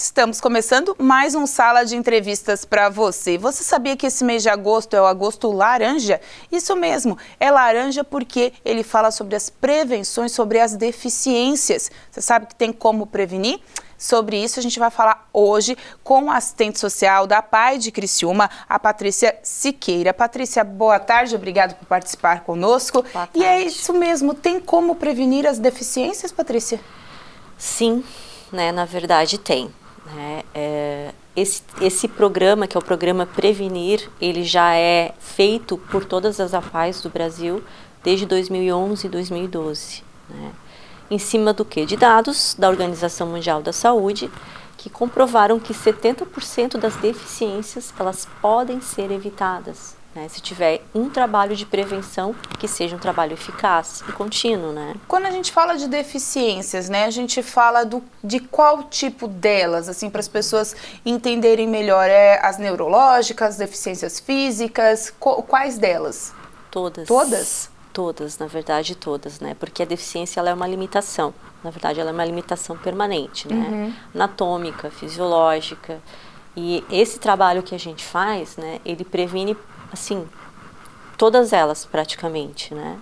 Estamos começando mais um Sala de Entrevistas para você. Você sabia que esse mês de agosto é o agosto laranja? Isso mesmo, é laranja porque ele fala sobre as prevenções, sobre as deficiências. Você sabe que tem como prevenir? Sobre isso a gente vai falar hoje com a assistente social da PAI de Criciúma, a Patrícia Siqueira. Patrícia, boa tarde, obrigada por participar conosco. Boa tarde. E é isso mesmo, tem como prevenir as deficiências, Patrícia? Sim, né, na verdade tem. Esse programa, que é o programa Prevenir, ele já é feito por todas as APAES do Brasil desde 2011 e 2012. Né? Em cima do quê? De dados da Organização Mundial da Saúde, que comprovaram que 70% das deficiências elas podem ser evitadas, né? Se tiver um trabalho de prevenção que seja um trabalho eficaz e contínuo, né? Quando a gente fala de deficiências, né, a gente fala de qual tipo delas, assim, para as pessoas entenderem melhor, as neurológicas, deficiências físicas, quais delas? Todas. Todas? Todas, na verdade todas, né? Porque a deficiência ela é uma limitação, na verdade ela é uma limitação permanente, né? Anatômica, fisiológica. E esse trabalho que a gente faz, né, ele previne, assim, todas elas praticamente, né?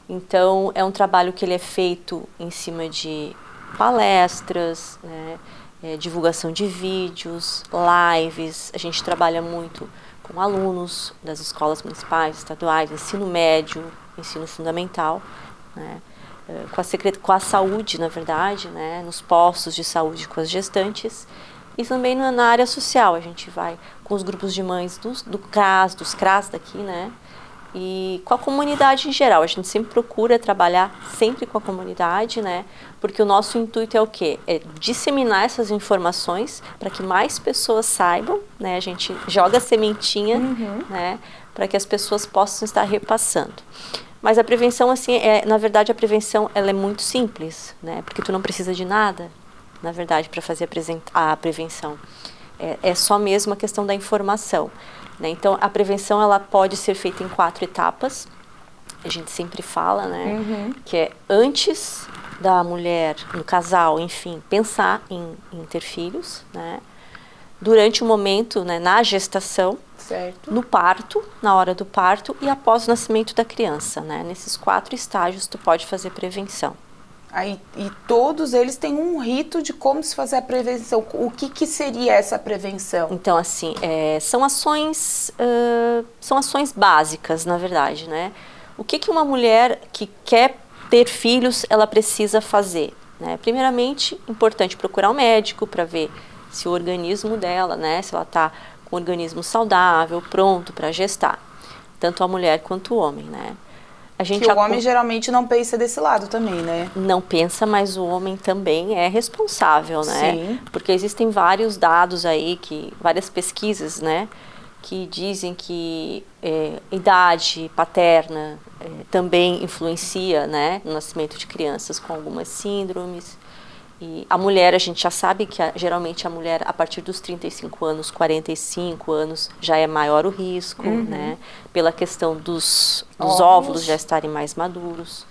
Então, é um trabalho que ele é feito em cima de palestras, né, divulgação de vídeos, lives. A gente trabalha muito com alunos das escolas municipais, estaduais, ensino médio, ensino fundamental, né, com a saúde, na verdade, né, nos postos de saúde com as gestantes. E também na área social, a gente vai com os grupos de mães do CRAS, dos CRAS daqui, né? E com a comunidade em geral. A gente sempre procura trabalhar sempre com a comunidade, né? Porque o nosso intuito é o quê? É disseminar essas informações para que mais pessoas saibam, né? A gente joga a sementinha, né? Para que as pessoas possam estar repassando. Mas a prevenção, assim, na verdade, a prevenção ela é muito simples, né? Porque tu não precisa de nada, na verdade, para fazer a prevenção. É só mesmo a questão da informação. Né? Então, a prevenção ela pode ser feita em 4 etapas. A gente sempre fala, né? Que é antes da mulher, no casal, enfim, pensar em ter filhos, né? Durante o momento, né, na gestação, certo, no parto, na hora do parto e após o nascimento da criança. Né? Nesses 4 estágios, tu pode fazer prevenção. E todos eles têm um rito de como se fazer a prevenção. O que seria essa prevenção? Então, assim, são ações básicas, na verdade, né? O que uma mulher que quer ter filhos, ela precisa fazer? Né? Primeiramente, importante procurar um médico para ver se o organismo dela, né? Se ela está com um organismo saudável, pronto para gestar. Tanto a mulher quanto o homem, né? Que o homem geralmente não pensa desse lado também, né? Não pensa, mas o homem também é responsável, né? Sim. Porque existem vários dados aí, várias pesquisas, né? Que dizem que idade paterna também influencia, né? No nascimento de crianças com algumas síndromes. E a mulher, a gente já sabe que geralmente a mulher, a partir dos 35 anos, 45 anos, já é maior o risco, né? Pela questão dos óvulos já estarem mais maduros.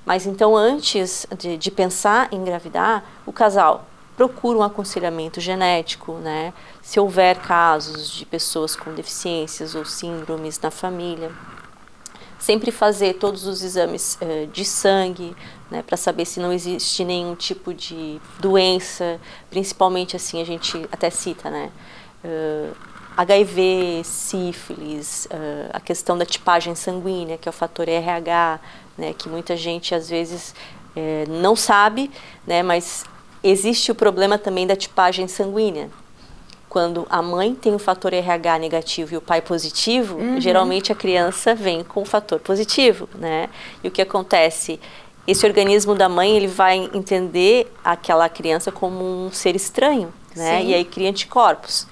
Mas então, antes de pensar em engravidar, o casal procura um aconselhamento genético, né? Se houver casos de pessoas com deficiências ou síndromes na família. Sempre fazer todos os exames de sangue, né, para saber se não existe nenhum tipo de doença, principalmente assim, a gente até cita, né, HIV, sífilis, a questão da tipagem sanguínea, que é o fator RH, né, que muita gente às vezes não sabe, né, mas existe o problema também da tipagem sanguínea. Quando a mãe tem o fator RH negativo e o pai positivo, geralmente a criança vem com o fator positivo, né? E o que acontece? Esse organismo da mãe, ele vai entender aquela criança como um ser estranho, né? Sim. E aí cria anticorpos.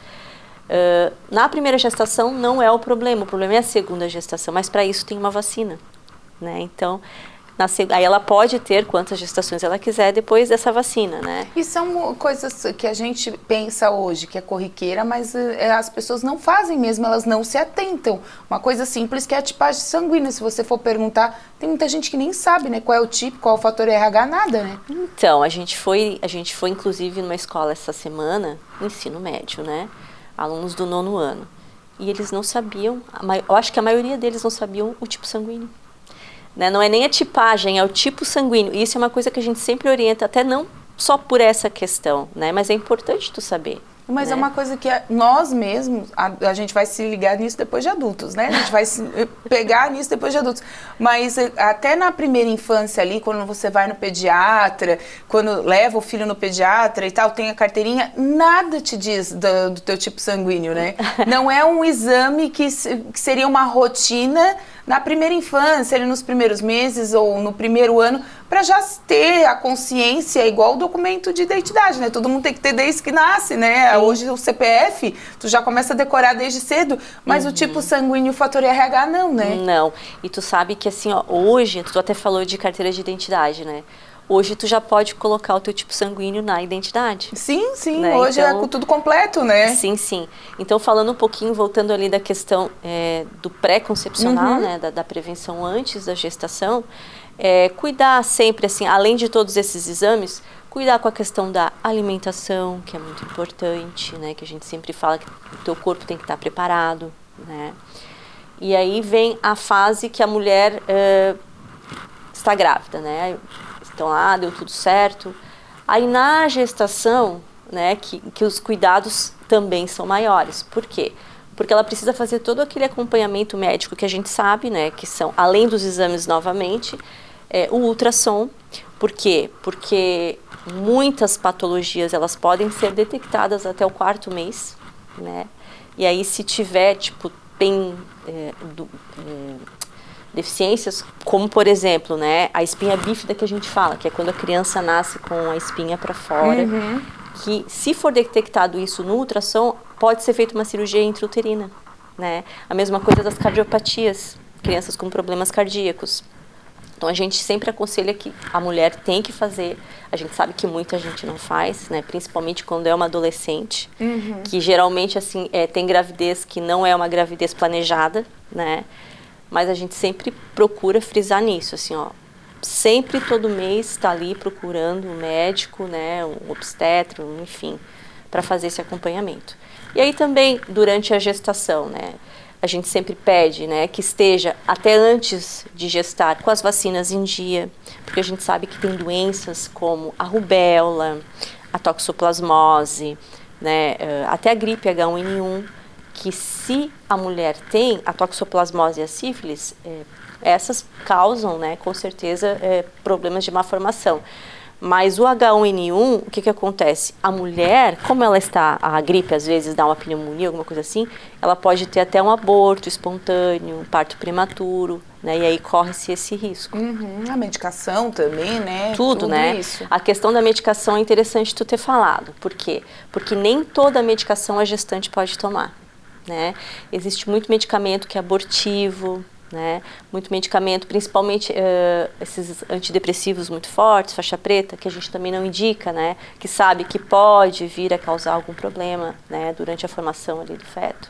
Na primeira gestação não é o problema é a segunda gestação, mas para isso tem uma vacina, né? Então, Aí ela pode ter quantas gestações ela quiser depois dessa vacina, né? E são coisas que a gente pensa hoje, que é corriqueira, mas as pessoas não fazem mesmo, elas não se atentam. Uma coisa simples que é a tipagem sanguínea, se você for perguntar, tem muita gente que nem sabe, né? Qual é o tipo, qual é o fator RH, nada, né? Então, a gente foi inclusive numa escola essa semana, ensino médio, né? Alunos do 9º ano. E eles não sabiam, eu acho que a maioria deles não sabiam o tipo sanguíneo. Né? Não é nem a tipagem, é o tipo sanguíneo. E isso é uma coisa que a gente sempre orienta, até não só por essa questão, né? Mas é importante tu saber. Mas né? É uma coisa que nós mesmos, a gente vai se ligar nisso depois de adultos, né? A gente vai se pegar nisso depois de adultos. Mas até na primeira infância ali, quando você vai no pediatra, quando leva o filho no pediatra e tal, tem a carteirinha, nada te diz do teu tipo sanguíneo, né? Não é um exame que seria uma rotina na primeira infância, ali nos primeiros meses ou no primeiro ano, para já ter a consciência igual o documento de identidade, né? Todo mundo tem que ter desde que nasce, né? Sim. Hoje o CPF, tu já começa a decorar desde cedo, mas o tipo sanguíneo, o fator RH não, né? Não. E tu sabe que assim, ó, hoje, tu até falou de carteira de identidade, né? Hoje tu já pode colocar o teu tipo sanguíneo na identidade. Sim, sim. Né? Hoje então, é tudo completo, né? Sim, sim. Então, falando um pouquinho, voltando ali da questão do pré-concepcional, né? Da prevenção antes da gestação, cuidar sempre, assim, além de todos esses exames, cuidar com a questão da alimentação, que é muito importante, né? Que a gente sempre fala que o teu corpo tem que estar preparado, né? E aí vem a fase que a mulher está grávida, né? Então, deu tudo certo. Aí, na gestação, né, que os cuidados também são maiores. Por quê? Porque ela precisa fazer todo aquele acompanhamento médico que a gente sabe, né, que são, além dos exames novamente, o ultrassom. Por quê? Porque muitas patologias, elas podem ser detectadas até o 4º mês, né? E aí, se tiver, tipo, deficiências, como por exemplo, né, a espinha bífida que a gente fala, que é quando a criança nasce com a espinha para fora, que se for detectado isso no ultrassom, pode ser feita uma cirurgia intrauterina, né? A mesma coisa das cardiopatias, crianças com problemas cardíacos. Então a gente sempre aconselha que a mulher tem que fazer, a gente sabe que muita gente não faz, né, principalmente quando é uma adolescente, que geralmente assim, tem gravidez que não é uma gravidez planejada, né? Mas a gente sempre procura frisar nisso, assim, ó, sempre todo mês está ali procurando um médico, né, um obstetra, enfim, para fazer esse acompanhamento. E aí também, durante a gestação, né, a gente sempre pede, né, que esteja até antes de gestar com as vacinas em dia, porque a gente sabe que tem doenças como a rubéola, a toxoplasmose, né, até a gripe H1N1, que se a mulher tem a toxoplasmose e a sífilis, essas causam, né, com certeza, problemas de malformação. Mas o H1N1, o que acontece? A mulher, como ela está, a gripe às vezes dá uma pneumonia, alguma coisa assim, ela pode ter até um aborto espontâneo, um parto prematuro, né? E aí corre-se esse risco. A medicação também, né? Tudo, né? Isso. A questão da medicação é interessante tu ter falado. Por quê? Porque nem toda medicação a gestante pode tomar, né? Existe muito medicamento que é abortivo, né? Muito medicamento, principalmente esses antidepressivos muito fortes, faixa preta, que a gente também não indica, né? Que sabe que pode vir a causar algum problema, né? Durante a formação ali do feto.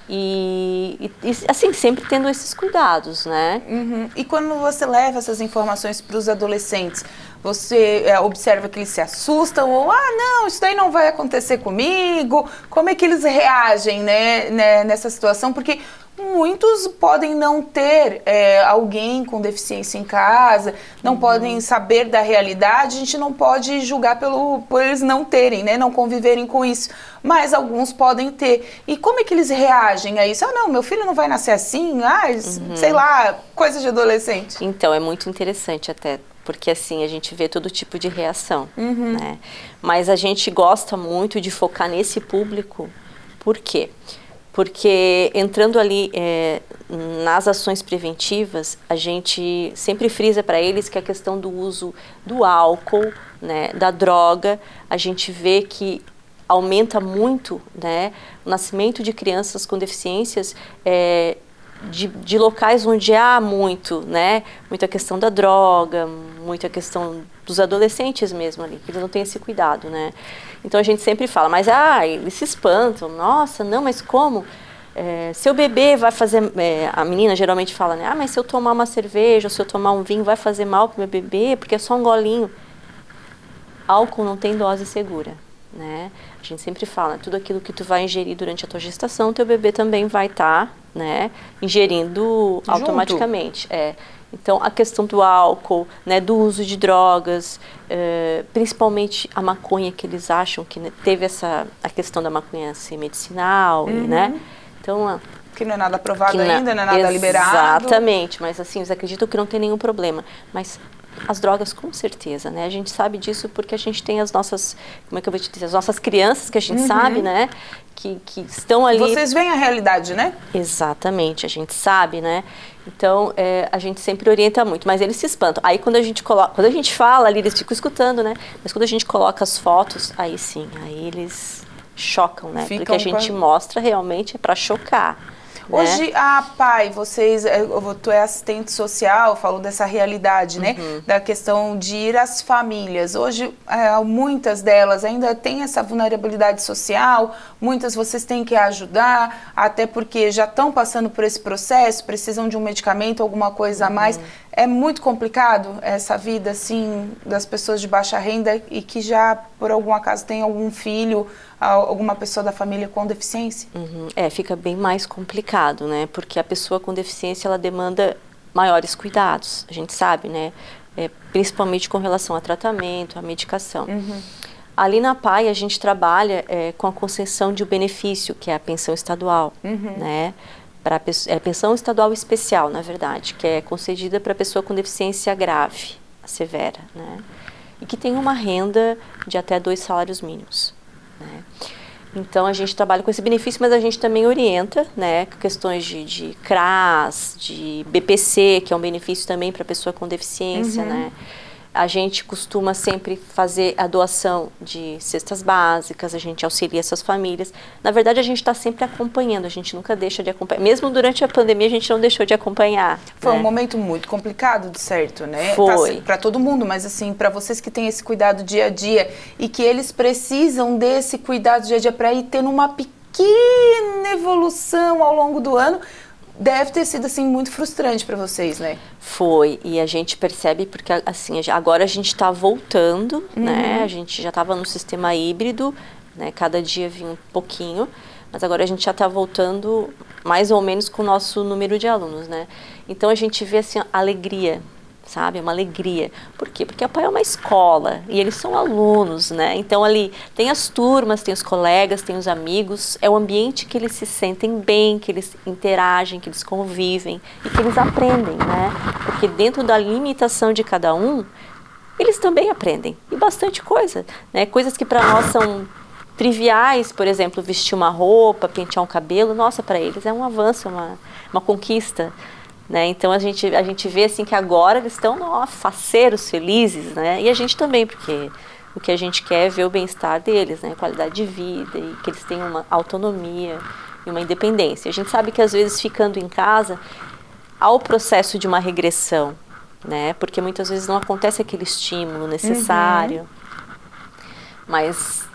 E assim, sempre tendo esses cuidados, né? E quando você leva essas informações para os adolescentes, você observa que eles se assustam ou, não, isso daí não vai acontecer comigo? Como é que eles reagem, né, nessa situação? Porque muitos podem não ter alguém com deficiência em casa, não podem saber da realidade, a gente não pode julgar por eles não terem, né, não conviverem com isso, mas alguns podem ter. E como é que eles reagem a isso? Não, meu filho não vai nascer assim, sei lá, coisa de adolescente. Então, é muito interessante até, porque assim, a gente vê todo tipo de reação, né? Mas a gente gosta muito de focar nesse público, por quê? Porque entrando ali nas ações preventivas, a gente sempre frisa para eles que a questão do uso do álcool, né, da droga, a gente vê que aumenta muito, né, o nascimento de crianças com deficiências de locais onde há muito, né? Muita questão da droga, muita questão dos adolescentes mesmo ali, que eles não têm esse cuidado, né? Então a gente sempre fala, mas eles se espantam, nossa, não, mas como? Seu bebê vai fazer, a menina geralmente fala, né? Mas se eu tomar uma cerveja, ou se eu tomar um vinho, vai fazer mal pro meu bebê, porque é só um golinho. Álcool não tem dose segura, né? A gente sempre fala, tudo aquilo que tu vai ingerir durante a tua gestação, teu bebê também vai estar, né, ingerindo automaticamente. Então, a questão do álcool, né, do uso de drogas, principalmente a maconha, que eles acham que, né, teve a questão da maconha ser medicinal, né? Então, que não é nada aprovado ainda, não é nada liberado. Exatamente, mas assim, eles acreditam que não tem nenhum problema. Mas as drogas, com certeza, né? A gente sabe disso porque a gente tem as nossas, como é que eu vou te dizer, as nossas crianças que a gente sabe, né? Que estão ali. Vocês veem a realidade, né? Exatamente, a gente sabe, né? Então, a gente sempre orienta muito, mas eles se espantam. Aí quando a gente coloca, quando a gente fala ali, eles ficam escutando, né? Mas quando a gente coloca as fotos, aí sim, aí eles chocam, né? Porque a gente mostra realmente é para chocar. Hoje, a PAI, tu é assistente social, falou dessa realidade, né? Da questão de ir às famílias. Hoje, muitas delas ainda têm essa vulnerabilidade social, muitas vocês têm que ajudar, até porque já estão passando por esse processo, precisam de um medicamento, alguma coisa a mais. É muito complicado essa vida, assim, das pessoas de baixa renda e que já, por algum acaso, tem algum filho, alguma pessoa da família com deficiência? Fica bem mais complicado, né? Porque a pessoa com deficiência, ela demanda maiores cuidados, a gente sabe, né? Principalmente com relação a tratamento, a medicação. Ali na PAI, a gente trabalha com a concessão de um benefício, que é a pensão estadual, né? Pensão estadual especial, na verdade, que é concedida para pessoa com deficiência grave, severa, né? E que tem uma renda de até 2 salários mínimos, né? Então, a gente trabalha com esse benefício, mas a gente também orienta, né, questões de CRAS, de BPC, que é um benefício também para pessoa com deficiência, né? A gente costuma sempre fazer a doação de cestas básicas, a gente auxilia essas famílias. Na verdade, a gente está sempre acompanhando, a gente nunca deixa de acompanhar. Mesmo durante a pandemia, a gente não deixou de acompanhar. Foi um momento muito complicado, de certo, né? Foi. Para todo mundo, mas assim, para vocês que têm esse cuidado dia a dia e que eles precisam desse cuidado dia a dia para ir tendo uma pequena evolução ao longo do ano, deve ter sido, assim, muito frustrante para vocês, né? Foi, e a gente percebe porque, assim, agora a gente está voltando, né? A gente já estava no sistema híbrido, né? Cada dia vinha um pouquinho, mas agora a gente já está voltando mais ou menos com o nosso número de alunos, né? Então a gente vê, assim, alegria, sabe? Uma alegria. Por quê? Porque a PAI é uma escola e eles são alunos, né? Então ali tem as turmas, tem os colegas, tem os amigos, é o ambiente que eles se sentem bem, que eles interagem, que eles convivem e que eles aprendem, né? Porque dentro da limitação de cada um, eles também aprendem. E bastante coisa, né? Coisas que para nós são triviais, por exemplo, vestir uma roupa, pentear um cabelo, nossa, para eles é um avanço, uma conquista. Né? Então a gente vê assim que agora eles estão faceiros, felizes, né? E a gente também, porque o que a gente quer é ver o bem-estar deles, né? Qualidade de vida e que eles tenham uma autonomia e uma independência. A gente sabe que às vezes ficando em casa há o processo de uma regressão, né? Porque muitas vezes não acontece aquele estímulo necessário, mas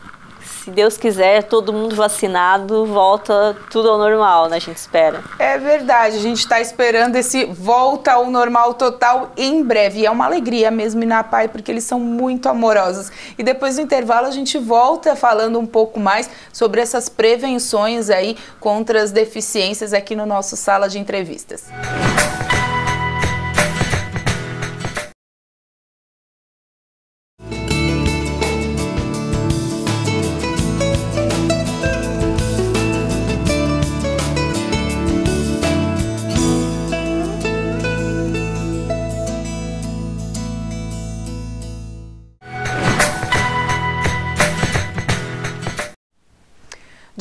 se Deus quiser, todo mundo vacinado, volta tudo ao normal, né? A gente espera. É verdade, a gente está esperando esse volta ao normal total em breve. E é uma alegria mesmo ir na PAI, porque eles são muito amorosos. E depois do intervalo a gente volta falando um pouco mais sobre essas prevenções aí contra as deficiências aqui no nosso Sala de Entrevistas.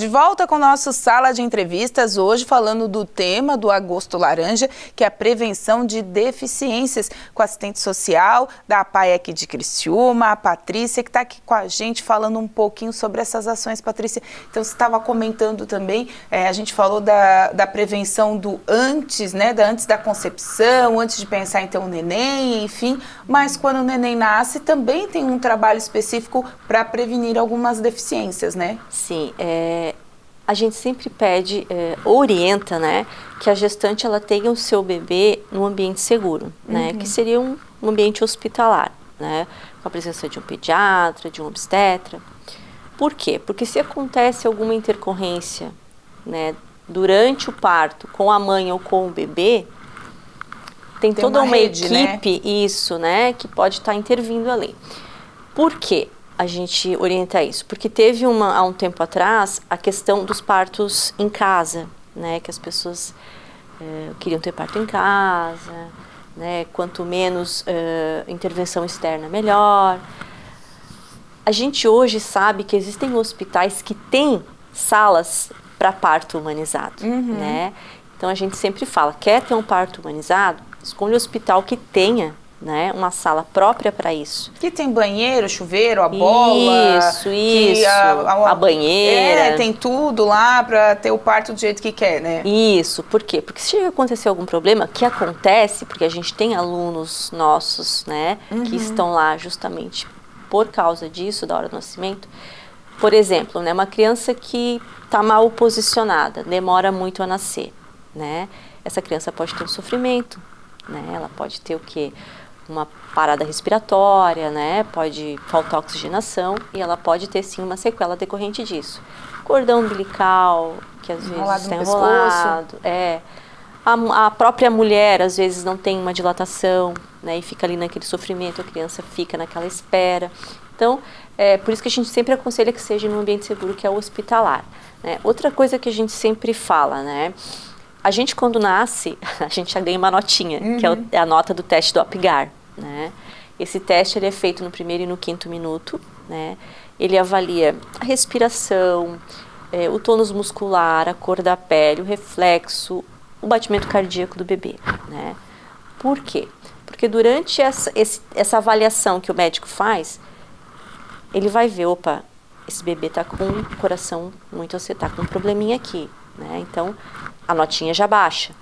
De volta com o nosso Sala de Entrevistas, hoje falando do tema do Agosto Laranja, que é a prevenção de deficiências, com a assistente social da APAEC de Criciúma, a Patrícia, que está aqui com a gente falando um pouquinho sobre essas ações. Patrícia, então você estava comentando também, a gente falou da prevenção do antes, né, antes da concepção, antes de pensar em ter um neném, enfim, mas quando o neném nasce também tem um trabalho específico para prevenir algumas deficiências, né? Sim, a gente sempre pede, orienta, né, que a gestante ela tenha o seu bebê num ambiente seguro, né, que seria um ambiente hospitalar, né, com a presença de um pediatra, de um obstetra. Por quê? Porque se acontece alguma intercorrência, né, durante o parto com a mãe ou com o bebê, tem toda uma rede, equipe, né? Isso, né, que pode estar intervindo ali. Por quê? A gente orienta isso, porque teve há um tempo atrás a questão dos partos em casa, né, que as pessoas queriam ter parto em casa, né, quanto menos intervenção externa melhor. A gente hoje sabe que existem hospitais que têm salas para parto humanizado, né, então a gente sempre fala, quer ter um parto humanizado, escolha um hospital que tenha, né, uma sala própria para isso. Que tem banheiro, chuveiro, a bola. Isso. A banheira. Tem tudo lá para ter o parto do jeito que quer, né? Isso. Por quê? Porque se chega a acontecer algum problema, que acontece, porque a gente tem alunos nossos, né, que estão lá justamente por causa disso, da hora do nascimento. Por exemplo, né, uma criança que está mal posicionada, demora muito a nascer, né? Essa criança pode ter um sofrimento, né? Ela pode ter o quê? Uma parada respiratória, né? Pode faltar oxigenação e ela pode ter sim uma sequela decorrente disso. Cordão umbilical, que às vezes está enrolado. A própria mulher às vezes não tem uma dilatação, né? E fica ali naquele sofrimento, a criança fica naquela espera. Então, por isso que a gente sempre aconselha que seja num ambiente seguro, que é o hospitalar, né? Outra coisa que a gente sempre fala, né? A gente, quando nasce, a gente já ganha uma notinha, que é a nota do teste do Apgar, né? Esse teste ele é feito no 1º e no 5º minuto, né? Ele avalia a respiração, o tônus muscular, a cor da pele, o reflexo, o batimento cardíaco do bebê, né? Por quê? Porque durante essa avaliação que o médico faz, ele vai ver, opa, esse bebê está com o coração muito, você está com um probleminha aqui, né? Então, a notinha já baixa,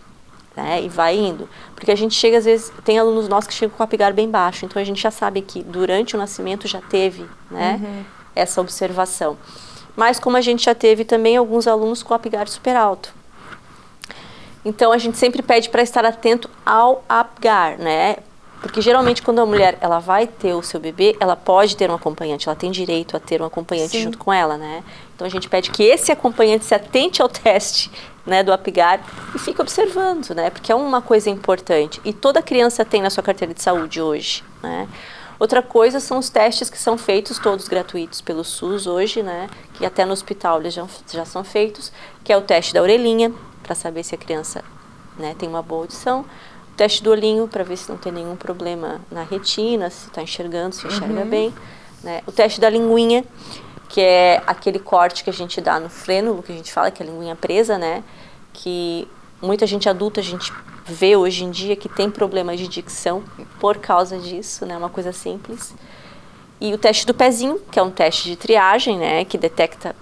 né? E vai indo. Porque a gente chega, às vezes, tem alunos nossos que chegam com o Apgar bem baixo, então a gente já sabe que durante o nascimento já teve, né, essa observação. Mas como a gente já teve também alguns alunos com o Apgar super alto. Então a gente sempre pede para estar atento ao Apgar, né? Porque geralmente quando a mulher ela vai ter o seu bebê, ela pode ter um acompanhante, ela tem direito a ter um acompanhante junto com ela, né? Então a gente pede que esse acompanhante se atente ao teste, né, do Apgar e fique observando, né? Porque é uma coisa importante e toda criança tem na sua carteira de saúde hoje, né? Outra coisa são os testes que são feitos, todos gratuitos pelo SUS hoje, né? Que até no hospital eles já são feitos, que é o teste da orelhinha, para saber se a criança, né, tem uma boa audição. O teste do olhinho, para ver se não tem nenhum problema na retina, se está enxergando, se enxerga bem, né? O teste da linguinha, que é aquele corte que a gente dá no frênulo, que a gente fala que é a linguinha presa, né? Que muita gente adulta, a gente vê hoje em dia que tem problemas de dicção por causa disso, né? Uma coisa simples. E o teste do pezinho, que é um teste de triagem, né? Que detecta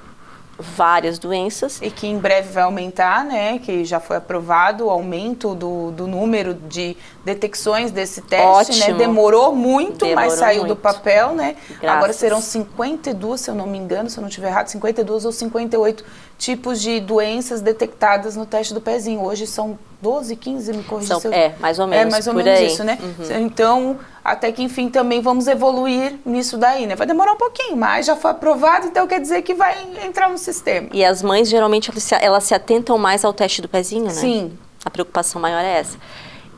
várias doenças. E que em breve vai aumentar, né? Que já foi aprovado o aumento do número de detecções desse teste, né? Demorou muito, mas saiu do papel, né? Agora serão 52, se eu não me engano, se eu não estiver errado, 52 ou 58 tipos de doenças detectadas no teste do pezinho. Hoje são 12, 15, me corrija. Mais ou menos. É mais ou menos isso, né? Então, até que enfim também vamos evoluir nisso daí, né? Vai demorar um pouquinho, mas já foi aprovado, então quer dizer que vai entrar no sistema. E as mães, geralmente, elas se atentam mais ao teste do pezinho, né? Sim. A preocupação maior é essa.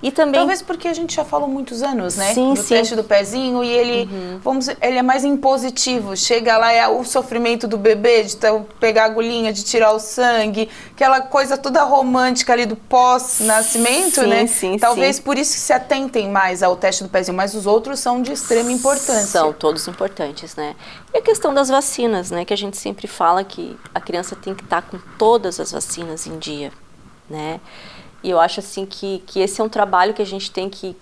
E também... Talvez porque a gente já falou muitos anos, né? Sim, do teste do pezinho, e ele, vamos dizer, ele é mais impositivo. Chega lá, é o sofrimento do bebê, de pegar a agulhinha, de tirar o sangue, aquela coisa toda romântica ali do pós-nascimento, né? Sim, Talvez por isso que se atentem mais ao teste do pezinho, mas os outros são de extrema importância. São todos importantes, né? E a questão das vacinas, né? Que a gente sempre fala que a criança tem que estar com todas as vacinas em dia, né? E eu acho assim que esse é um trabalho que a gente tem que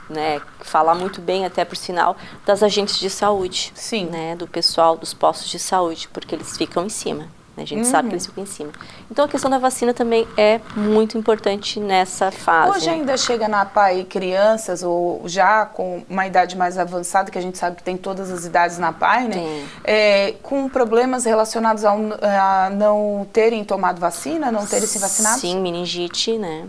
né, falar muito bem, até por sinal, das agentes de saúde. Sim. Né, do pessoal dos postos de saúde, porque eles ficam em cima. A gente sabe que eles ficam em cima. Então a questão da vacina também é muito importante nessa fase. Hoje ainda chega na APAE crianças, ou já com uma idade mais avançada, que a gente sabe que tem todas as idades na APAE, né? Com problemas relacionados a não terem tomado vacina, não terem se vacinado? Sim, meningite, né?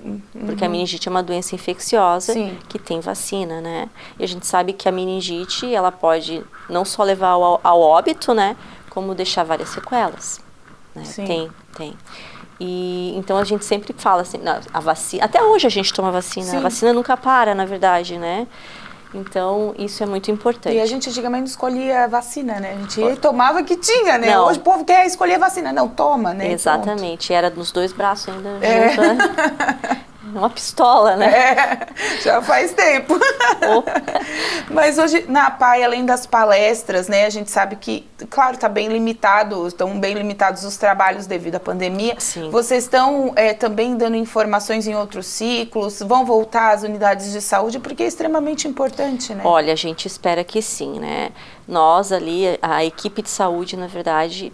Porque a meningite é uma doença infecciosa que tem vacina, né? E a gente sabe que a meningite, ela pode não só levar ao óbito, né? Como deixar várias sequelas. Né? Tem. E então a gente sempre fala assim, a vacina, até hoje a gente toma vacina, a vacina nunca para, na verdade, né? Então isso é muito importante. E a gente antigamente escolhia a vacina, né? A gente tomava que tinha, né? Não. Hoje o povo quer escolher a vacina, não, toma, né? Exatamente, pronto. Era nos dois braços ainda junto, né? Uma pistola, né? Já faz tempo. Mas hoje, na APAE, além das palestras, né, a gente sabe que, claro, estão bem limitados os trabalhos devido à pandemia. Sim. Vocês estão também dando informações em outros ciclos? Vão voltar às unidades de saúde? Porque é extremamente importante, né? Olha, a gente espera que sim, né? Nós ali, a equipe de saúde, na verdade,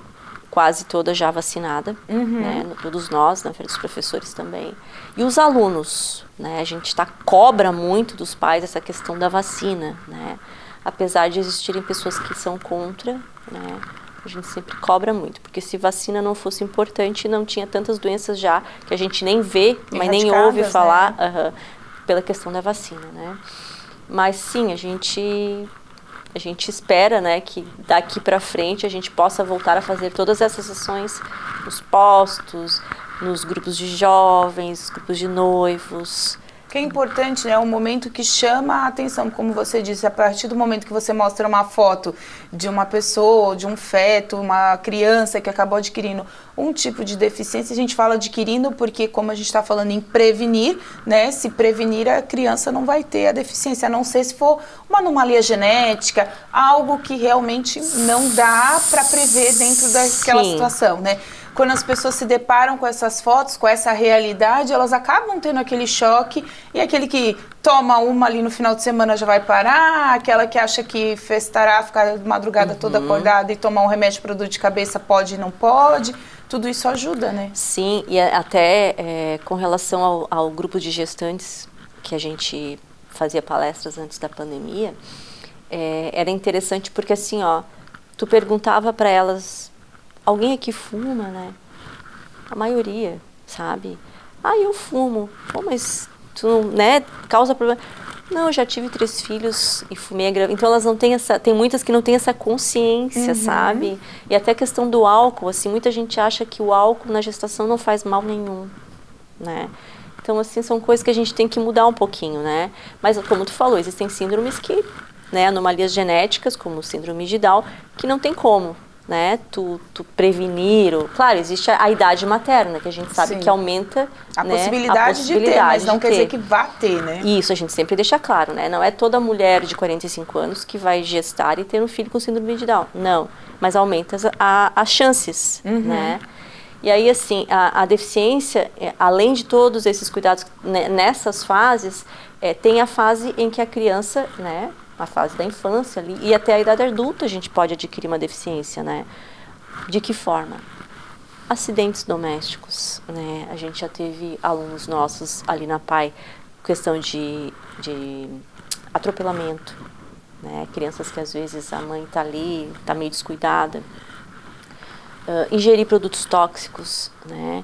quase toda já vacinada, né? Todos nós, na verdade, os professores também. E os alunos, né? A gente cobra muito dos pais essa questão da vacina, né? Apesar de existirem pessoas que são contra, né? A gente sempre cobra muito, porque se vacina não fosse importante, não tinha tantas doenças já, que a gente nem vê, mas nem ouve falar, né? Pela questão da vacina, né? Mas sim, a gente espera, né, que daqui para frente a gente possa voltar a fazer todas essas ações nos postos, nos grupos de jovens, grupos de noivos. Que é importante, né? É um momento que chama a atenção, como você disse, a partir do momento que você mostra uma foto de uma pessoa, de um feto, uma criança que acabou adquirindo um tipo de deficiência, a gente fala adquirindo porque, como a gente está falando em prevenir, né? Se prevenir, a criança não vai ter a deficiência, a não ser se for uma anomalia genética, algo que realmente não dá para prever dentro daquela situação, né? Quando as pessoas se deparam com essas fotos, com essa realidade, elas acabam tendo aquele choque, e aquele que toma uma ali no final de semana já vai parar, aquela que acha que festará, ficar de madrugada toda acordada e tomar um remédio para dor de cabeça pode e não pode, tudo isso ajuda, né? Sim, e até com relação ao grupo de gestantes, que a gente fazia palestras antes da pandemia, era interessante porque assim, ó, tu perguntava para elas... Alguém aqui fuma, né? A maioria, sabe? Ah, eu fumo. Pô, mas tu, né, causa problema. Não, eu já tive 3 filhos e fumei a gravidez. Então elas não têm tem muitas que não têm essa consciência, sabe? E até a questão do álcool, assim, muita gente acha que o álcool na gestação não faz mal nenhum, né? Então, assim, são coisas que a gente tem que mudar um pouquinho, né? Mas, como tu falou, existem síndromes que, né, anomalias genéticas, como síndrome de Down, que não tem como, né, tu prevenir, claro, existe a idade materna, que a gente sabe que aumenta a possibilidade de ter, mas não quer dizer que vá ter, né? Isso, a gente sempre deixa claro, né, não é toda mulher de 45 anos que vai gestar e ter um filho com síndrome de Down, não, mas aumenta as chances, né? E aí, assim, a deficiência, além de todos esses cuidados nessas fases, tem a fase em que a criança, né, a fase da infância ali, e até a idade adulta a gente pode adquirir uma deficiência, né? De que forma? Acidentes domésticos, né? A gente já teve alunos nossos ali na APAE, questão de atropelamento, né? Crianças que às vezes a mãe está ali, está meio descuidada. Ingerir produtos tóxicos, né?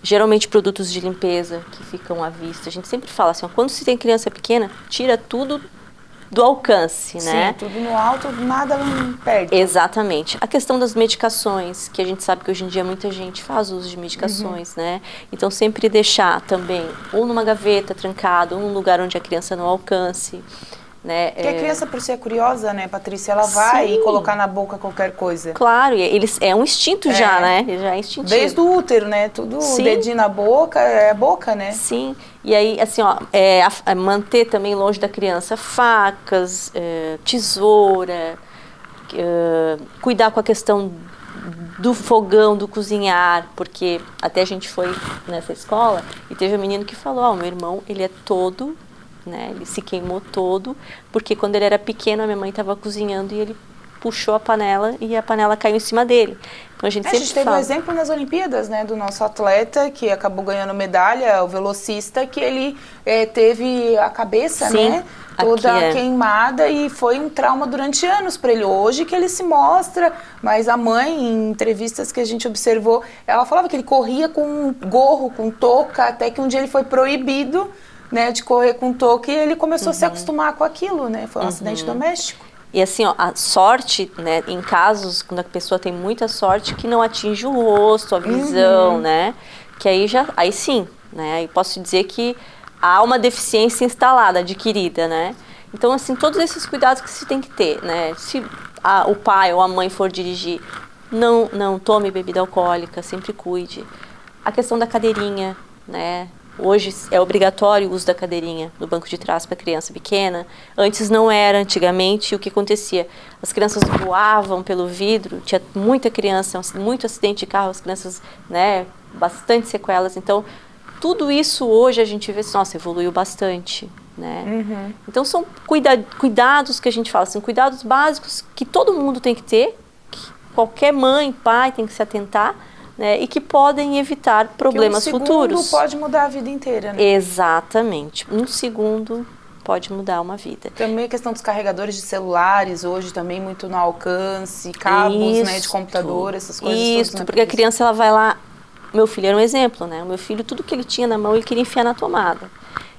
Geralmente produtos de limpeza que ficam à vista. A gente sempre fala assim, ó, quando se tem criança pequena, tira tudo do alcance, Sim, né? tudo no alto, nada perto. Exatamente. A questão das medicações, que a gente sabe que hoje em dia muita gente faz uso de medicações, né? Então sempre deixar também ou numa gaveta trancada, ou num lugar onde a criança não alcance, né? Porque a criança, por ser curiosa, né, Patrícia, ela vai Sim. colocar na boca qualquer coisa. Claro, é um instinto já, né? Já é instintivo. Desde o útero, né? Tudo, Sim. o dedinho na boca, é a boca, né? Sim, e aí, assim, ó, manter também longe da criança facas, tesoura, cuidar com a questão do fogão, do cozinhar, porque até a gente foi nessa escola e teve um menino que falou, o meu irmão, ele é todo, né, ele se queimou todo, porque quando ele era pequeno a minha mãe estava cozinhando e ele puxou a panela e a panela caiu em cima dele. Então a gente sempre teve um exemplo nas Olimpíadas, né, do nosso atleta que acabou ganhando medalha, o velocista, que ele teve a cabeça, Sim, né, toda aqui queimada e foi um trauma durante anos para ele. Hoje que ele se mostra, mas a mãe, em entrevistas que a gente observou, ela falava que ele corria com gorro, com touca, até que um dia ele foi proibido, né, de correr com touca e ele começou a se acostumar com aquilo, né, foi um acidente doméstico. E assim, ó, a sorte, né, em casos, quando a pessoa tem muita sorte, que não atinge o rosto, a visão, né, que aí sim, né, aí posso dizer que há uma deficiência instalada, adquirida, né. Então, assim, todos esses cuidados que se tem que ter, né, se o pai ou a mãe for dirigir, não tome bebida alcoólica, sempre cuide. A questão da cadeirinha, né, hoje é obrigatório o uso da cadeirinha no banco de trás para criança pequena. Antes não era, antigamente o que acontecia? As crianças voavam pelo vidro, tinha muita criança, muito acidente de carro, as crianças, né, bastante sequelas. Então, tudo isso hoje a gente vê, nossa, evoluiu bastante, né? Então, são cuidados que a gente fala, assim, cuidados básicos que todo mundo tem que ter, que qualquer mãe, pai tem que se atentar, né, e que podem evitar problemas futuros. Um segundo pode mudar a vida inteira, né? Exatamente. Um segundo pode mudar uma vida. Também a questão dos carregadores de celulares, hoje também muito no alcance, cabos, né, de computador, essas coisas. Isso, porque a criança ela vai lá... Meu filho era um exemplo, né? O meu filho, tudo que ele tinha na mão, ele queria enfiar na tomada.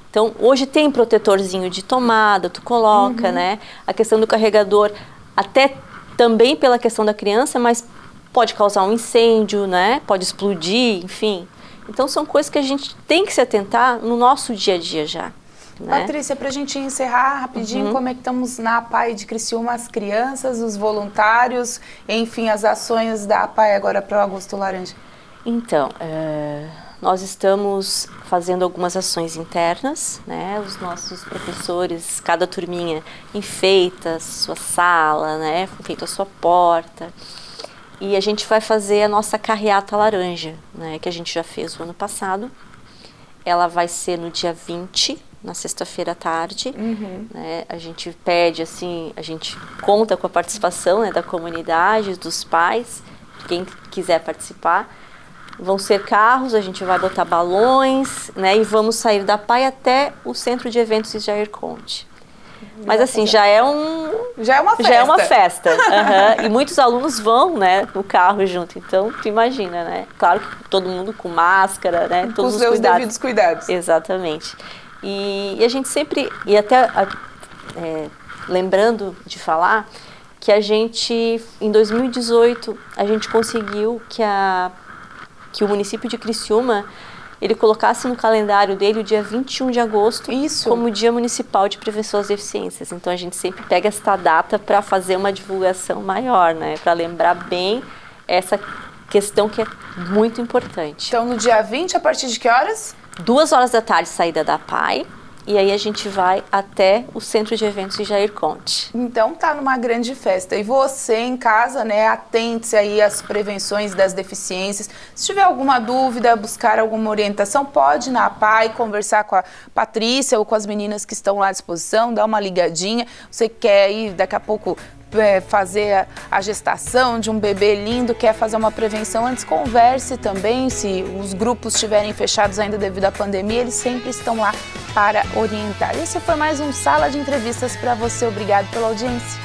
Então, hoje tem protetorzinho de tomada, tu coloca, né? A questão do carregador, até também pela questão da criança, mas pode causar um incêndio, né? Pode explodir, enfim. Então, são coisas que a gente tem que se atentar no nosso dia a dia já. Né? Patrícia, para a gente encerrar rapidinho, como é que estamos na APAE de Criciúma, as crianças, os voluntários, enfim, as ações da APAE agora para o Agosto Laranja? Então, nós estamos fazendo algumas ações internas, né? Os nossos professores, cada turminha enfeita a sua sala, né? Enfeita a sua porta. E a gente vai fazer a nossa carreata laranja, né? Que a gente já fez o ano passado. Ela vai ser no dia 20, na sexta-feira à tarde. Né? A gente pede, assim, a gente conta com a participação, né, da comunidade, dos pais, quem quiser participar. Vão ser carros, a gente vai botar balões, né, e vamos sair da APAE até o Centro de Eventos Jair Conte. Mas assim, já é uma festa. E muitos alunos vão, né, no carro junto, então tu imagina, né? Claro que todo mundo com máscara, né? Todos os seus devidos cuidados. Exatamente. E a gente sempre, e até lembrando de falar, que a gente, em 2018, a gente conseguiu que o município de Criciúma, ele colocasse no calendário dele o dia 21 de agosto como Dia Municipal de Prevenção às Deficiências. Então, a gente sempre pega esta data para fazer uma divulgação maior, né? Para lembrar bem essa questão que é muito importante. Então, no dia 20, a partir de que horas? 2 horas da tarde, saída da APAE. E aí a gente vai até o Centro de Eventos de Jair Conte. Então tá numa grande festa. E você em casa, né, atente-se aí às prevenções das deficiências. Se tiver alguma dúvida, buscar alguma orientação, pode ir na APAE, conversar com a Patrícia ou com as meninas que estão lá à disposição, dar uma ligadinha. Você quer ir daqui a pouco fazer a gestação de um bebê lindo, quer fazer uma prevenção antes, converse também. Se os grupos estiverem fechados ainda devido à pandemia, eles sempre estão lá para orientar. Esse foi mais um Sala de Entrevistas para você. Obrigado pela audiência.